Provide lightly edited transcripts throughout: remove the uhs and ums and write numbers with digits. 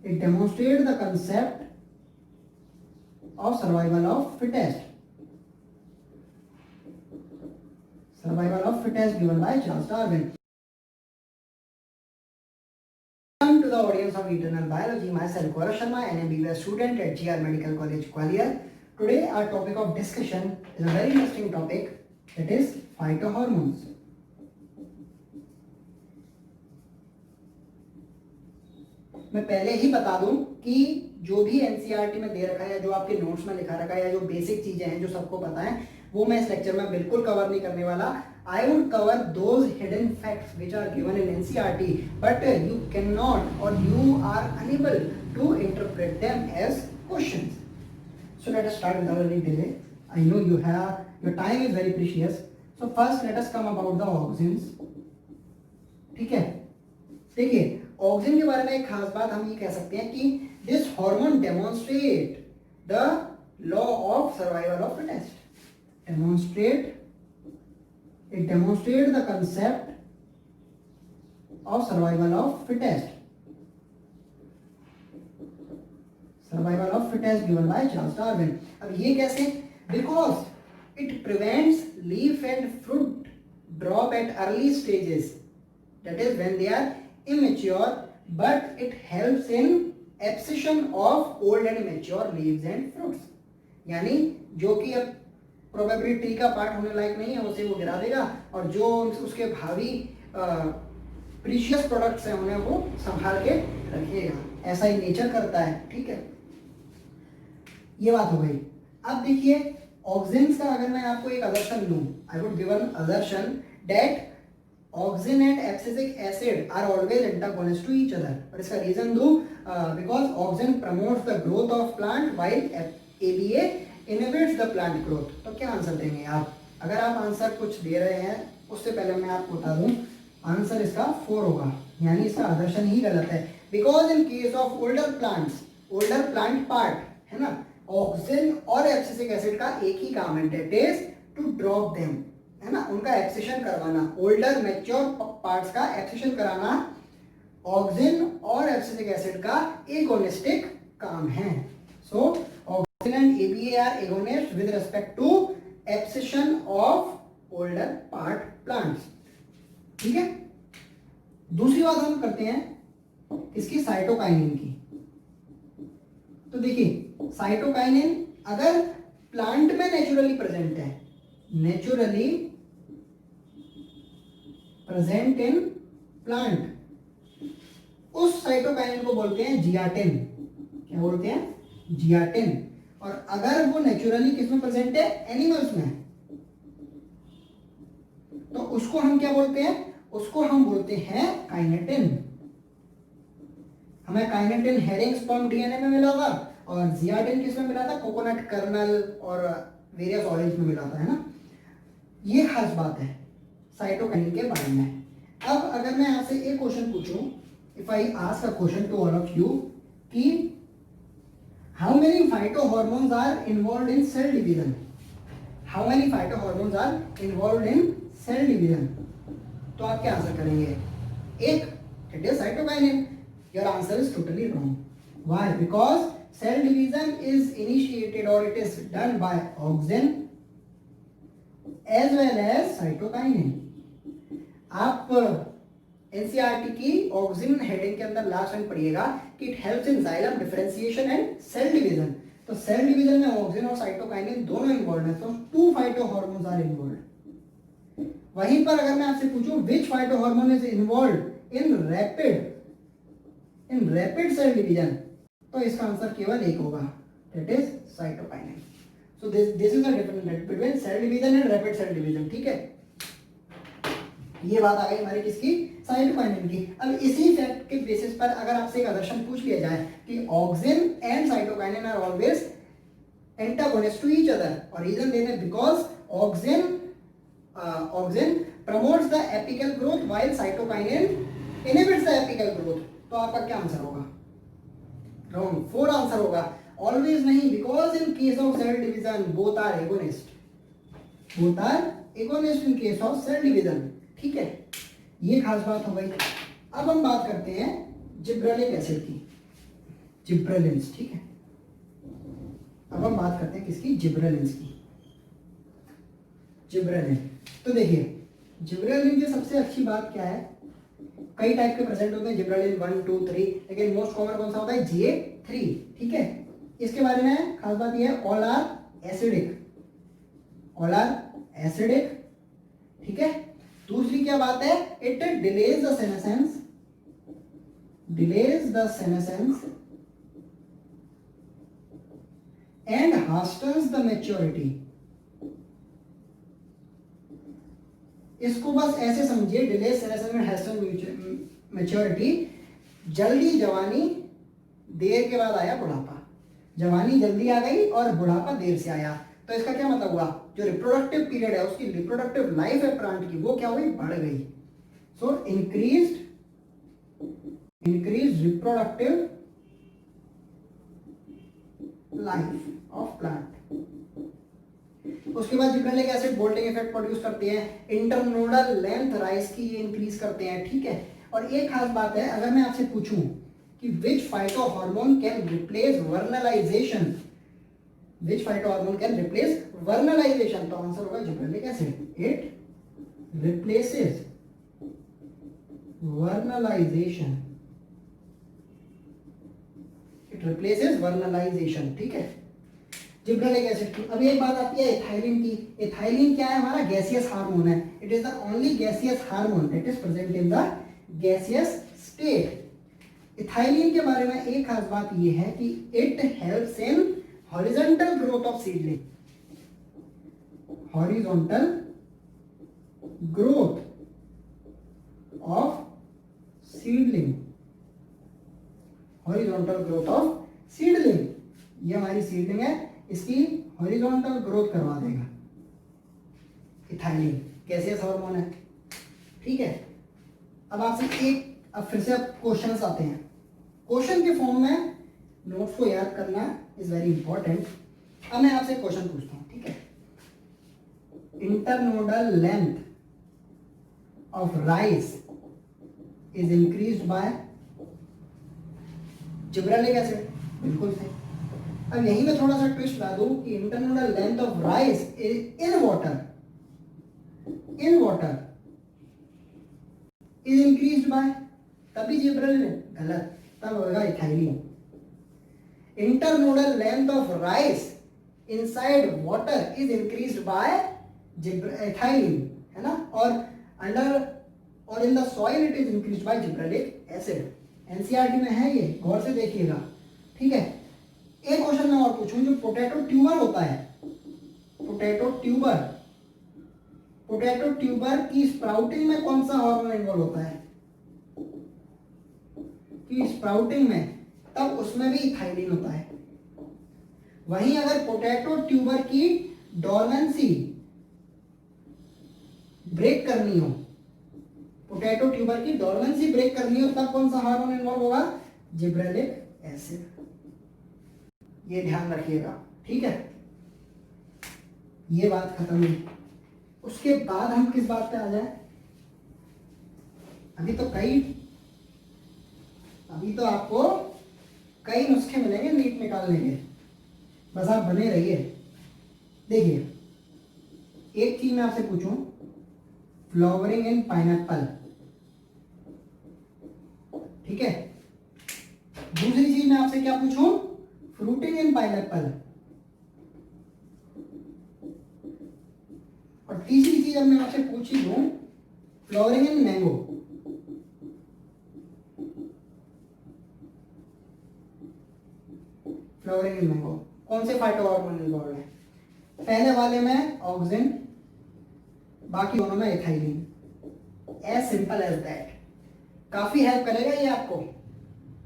It demonstrates the concept of survival of fittest. Survival of fittest given by Charles Darwin. Welcome to the audience of Internal Biology. Myself Gaurav Sharma, an MBBS student at GR Medical College, Gwalior. Today our topic of discussion is a very interesting topic, that is phytohormones. मैं पहले ही बता दूं कि जो भी NCERT में दे रखा है, जो आपके नोट्स में लिखा रखा है, या जो बेसिक चीजें हैं जो सबको पता है, वो मैं इस लेक्चर में बिल्कुल कवर नहीं करने वाला. I would cover those hidden facts which are given in NCERT, but you cannot or you are unable to interpret them as questions. So let us start without any delay. I know your time is very precious. So first let us come about the auxins. ठीक है, देखिए auxin के बारे में एक खास बात हम ये कह सकते हैं कि this hormone demonstrate the law of survival of fittest. It demonstrates the concept of survival of fittest. Survival of fittest given by Charles Darwin. अब ये कैसे? Because it prevents leaf and fruit drop at early stages. That is when they are immature, but it helps in abscission of old and mature leaves and fruits. यानी जो कि अब probably tree का part होने लायक नहीं है उसे वो गिरा देगा, और जो उसके भावी प्रीशियस प्रोडक्ट्स हैं उन्हें वो संभाल के रखिएगा. ऐसा ही नेचर करता है. ठीक है, ये बात हो गई. अब देखिए ऑक्सिन्स का अगर मैं आपको एक असर्शन लूं, I would give an assertion that auxin and abscisic acid are always antagonist to each other. और इसका रीजन दूं, because auxin promotes the growth of plant while ABA inhibits the plant growth. तो क्या answer देंगे आप? अगर आप answer कुछ दे रहे हैं उससे पहले मैं आपको बता दूं, आंसर इसका 4 होगा, यानी इसका आदर्शन ही गलत है. Because in case of older plant part है ना, ऑक्सिन और एब्सिसिक एसिड का एक ही काम है, that is to drop them, है ना, उनका एक्सेशन करवाना. ओल्डर मैच्योर पार्ट्स का एक्सेशन कराना ऑक्सिन और एब्सिसिक एसिड का एगोनिस्टिक काम है. सो Auxin and ABA are agonists with respect to abscission of older part plants. ठीक है, दूसरी बात हम करते हैं इसकी साइटोकाइनिन की. तो देखिए साइटोकाइनिन अगर प्लांट में नेचुरली प्रेजेंट है, नेचुरली प्रेजेंट इन प्लांट, उस साइटोकाइनिन को बोलते हैं जियाटिन. क्या बोलते हैं? जियाटिन. और अगर वो नेचुरली किसमें प्रेजेंट है? एनिमल्स में, तो उसको हम क्या बोलते हैं? उसको हम बोलते हैं काइनेटिन. हमें काइनेटिन हेरिंग स्पर्म डीएनए में मिला था, और जियाटिन किसमें मिला था? कोकोनट कर्नल और वेरियस ऑयल्स में मिला था, है ना. ये खास बात है साइटोकाइनिन के बारे में. अब अगर मैं आपसे एक क्वेश्चन पूछूं, if I ask a question to all of you कि how many phytohormones are involved in cell division? How many phytohormones are involved in cell division? तो आप क्या आंसर करेंगे? एक, it is cytokinin. Your answer is totally wrong. Why? Because cell division is initiated or it is done by auxin as well as cytokinin. आप NCERT की auxin heading के अंदर last में पढ़िएगा कि it helps in xylem differentiation and cell division. तो cell division में auxin और साइटोकाइनिन दोनों इन्वॉल्व है. तो 2 फाइटोहॉर्मोन्स आर इन्वॉल्व. वहीं पर अगर मैं आपसे पूछूं which phytohormone is involve in rapid cell division, तो इसका आंसर केवल एक होगा, that is cytokinin. So this is the difference between cell division and rapid cell division. ठीक है, ये बात आ गई हमारी किसकी? साइटोकाइनिन की. अब इसी फैक्ट के बेसिस पर अगर आपसे एक क्वेश्चन पूछ लिया जाए कि auxin and cytokinin are always antagonist to each other, और रीजन दे दें because auxin promotes the apical growth while cytokinin inhibits the apical growth, तो आपका क्या आंसर होगा? रॉन्ग. 4 आंसर होगा. ऑलवेज नहीं, because in case of cell division both are agonist. Both are agonist in case of cell division. ठीक है, ये खास बात हो गई. अब हम बात करते हैं जिब्रेलिक एसिड की. जिब्रेलिन्स, ठीक है। अब हम बात करते हैं किसकी, जिब्रेलिन्स की। जिब्रेलिन, तो देखिए जिब्रेलिन की सबसे अच्छी बात क्या है, कई टाइप के प्रेजेंट होते हैं जिब्रेलिन 1 2 3, लेकिन मोस्ट कॉमन कौन सा होता है, GA3, ठीक है। इसके बारे में खास बात यह है, all are acidic, all are acidic, ठीक है। दूसरी क्या बात है, it delays the senescence, delays the senescence and hastens the maturity. इसको बस ऐसे समझिए, delay senescence and hastens maturity, जल्दी जवानी, देर के बाद आया बुढ़ापा, जवानी जल्दी आ गई और बुढ़ापा देर से आया। तो इसका क्या मतलब हुआ, जो रिप्रोडक्टिव पीरियड है, उसकी रिप्रोडक्टिव लाइफ है प्लांट की, वो क्या हुई, बढ़ गई। So increase reproductive life of plant. उसके बाद gibberellic acid bolting effect produce करते हैं, इंटरनोडल लेंथ राइस की ये इंक्रीज करते हैं, ठीक है। और एक खास बात है, अगर मैं आपसे पूछूं कि which phyto hormone can replace vernalization, which phyto hormone can replace vernalization, तो आंसर होगा gibberellic acid. It replaces vernalization, it replaces vernalization, ठीक है, जिब्रेलिक एसिड की। अब एक बात आती है एथाइलिन की। एथाइलिन क्या है, हमारा गैसियस हार्मोन है। It is the only gaseous hormone that is present in the gaseous state. Ethylene के बारे में एक खास बात यह है कि it helps in horizontal growth of seedling, horizontal growth of seedling, horizontal growth of seedling. ये हमारी सीडलिंग है, इसकी हॉरिजॉन्टल ग्रोथ करवा देगा इथाइलिन, गैसियस हार्मोन है, ठीक है। अब आपसे अब फिर से क्वेश्चंस आते हैं, क्वेश्चन के फॉर्म में नोट्स को याद करना इज वेरी इंपॉर्टेंट। अब मैं आपसे क्वेश्चन पूछता हूं, ठीक है। Internodal length of rice is increased by gibberellic acid, बिल्कुल सही। अब यहीं में थोड़ा सा ट्विस्ट ला दूं कि internodal length of rice in water is increased by, तभी जिब्रेलिन, गलत, तब होगा ethylene. Internodal length of rice inside water is increased by ethylene, है ना, और in the soil it is increased by gibberellic acid. NCERT में है ये, गौर से देखिएगा, ठीक है। एक क्वेश्चन मैं और पूछूं, जो पोटैटो ट्यूबर होता है, पोटैटो ट्यूबर की स्प्राउटिंग में कौन सा हार्मोन इन्वॉल्व होता है, कि स्प्राउटिंग में, तब उसमें भी इथाइलिन होता है। वहीं अगर पोटैटो ट्यूबर की डोर्मेंसी ब्रेक करनी हो, पोटैटो ट्यूबर की डोर्मेंसी ब्रेक करनी हो, तब कौन सा हार्मोन इन्वॉल्व होगा, जिब्रेलिक एसिड। ये ध्यान रखिएगा, ठीक है। ये बात खत्म हुई। उसके बाद हम किस बात पे आ जाए, अभी तो आपको कई नुस्खे मिलेंगे नीट निकालने के, बस आप बने रहिए। देखिए एक चीज मैं आपसे पूछूं, फ्लावरिंग इन पाइनएप्पल, ठीक है। दूसरी चीज मैं आपसे क्या पूछूं, फ्रूटिंग इन पाइनएप्पल, और तीसरी चीज अब मैं आपसे पूछ ही लूं, flowering in mango. Flowering in mango कौन से फाइटोहार्मोन इन्वॉल्व है, पहले वाले में ऑक्सिन, बाकी दोनों में ethylene. As simple as that. काफी हेल्प करेगा ये आपको,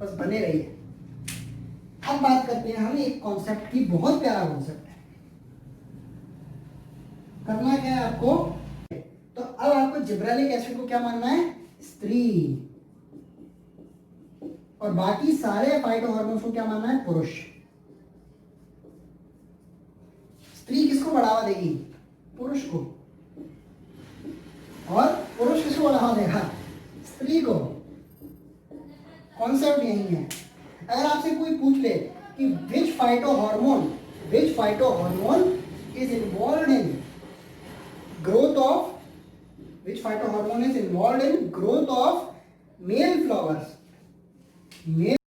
बस बने रहिए। अब बात करते हैं हम एक कॉन्सेप्ट की, बहुत प्यारा कॉन्सेप्ट है। करना क्या है आपको, तो अब आपको जिब्रेलिक एसिड को क्या मानना है, स्त्री, और बाकी सारे फाइटोहार्मोन्स को क्या मानना है, पुरुष। स्त्री किसको बढ़ावा देगी, पुरुष को, और पुरुष किसको बढ़ावा देगा, स्त्री को। कॉन्सेप्ट यही है, अगर आपसे कोई पूछ ले कि which phytohormone is involve in growth of which phytohormone is involved in growth of male flowers, male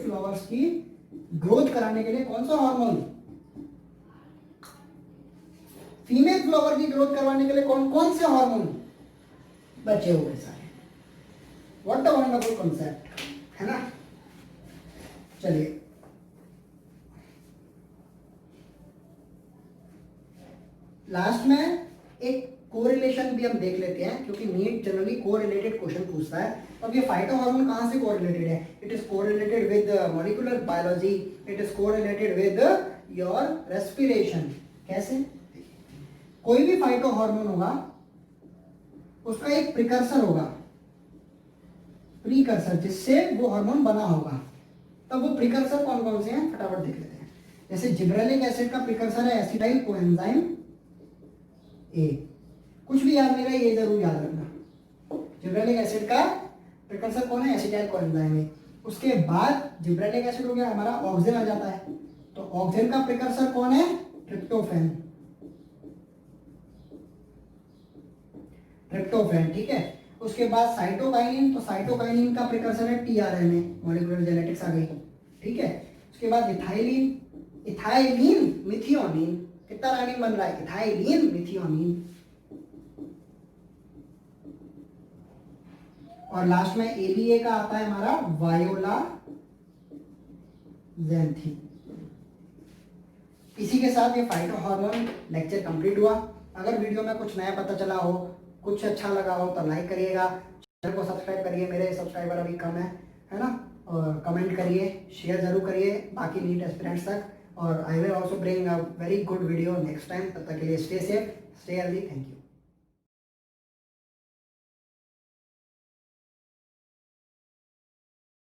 flowers की ग्रोथ कराने के लिए कौन सा हार्मोन, फीमेल फ्लावर की ग्रोथ करवाने के लिए कौन कौन से हार्मोन बचे हुए सारे। व्हाट अ वंडरफुल कॉन्सेप्ट है ना। चलिए लास्ट में एक कोरिलेशन भी हम देख लेते हैं, क्योंकि नीट जनरली कोरिलेटेड क्वेश्चन पूछता है। अब ये फाइटोहार्मोन कहाँ से कोरिलेटेड है? It is correlated with molecular biology, it is correlated with your respiration. कैसे? कोई भी फाइटोहार्मोन होगा उसका एक प्रिकर्सर होगा, प्रीकर्सर, जिससे वो हार्मोन बना होगा। तब वो प्रिकर्सर कौन कौन से हैं फटाफट देख लेते हैं। जैसे जिब्रेलिक एसिड का प्रिकर्सर है एसिटाइल कोएंजाइम ए। कुछ भी याद नहीं रहा ये जरूर याद रखना। जिब्रेलिक एसिड का प्रिकर्सर कौन है? Acetyl coenzyme A. उसके बाद जिब्रेलिक एसिड हो गया हमारा, ऑक्सिन आ जाता है। तो ऑक्सिन का प्रिकर्सर कौन है? ट्रिप्टोफैन। ठीक है। उसके बाद साइटोकाइनिन, तो साइटोकाइनिन का प्रिकर्सर है टीआरएनए, मॉलिक्यूलर जेनेटिक्स आ गई। ठीक है। उसके बाद इथाइलिन मिथियोनिन, कितना लाइनिन बन रहा है? Ethylene methionine. और लास्ट में एबीए का आता है हमारा वायोला ज़ैंथीन। इसी के साथ ये फाइटोहार्मोन लेक्चर कंप्लीट हुआ। अगर वीडियो में कुछ नया पता चला हो, कुछ अच्छा लगा हो तो लाइक करिएगा, चैनल को सब्सक्राइब करिए, मेरे सब्सक्राइबर अभी कम है ना, और कमेंट करिए, शेयर जरूर करिए बाकी नीट एस्पिरेंट्स तक। और I will also bring a very good video next time. तब तक के लिए stay safe, stay healthy. Thank you.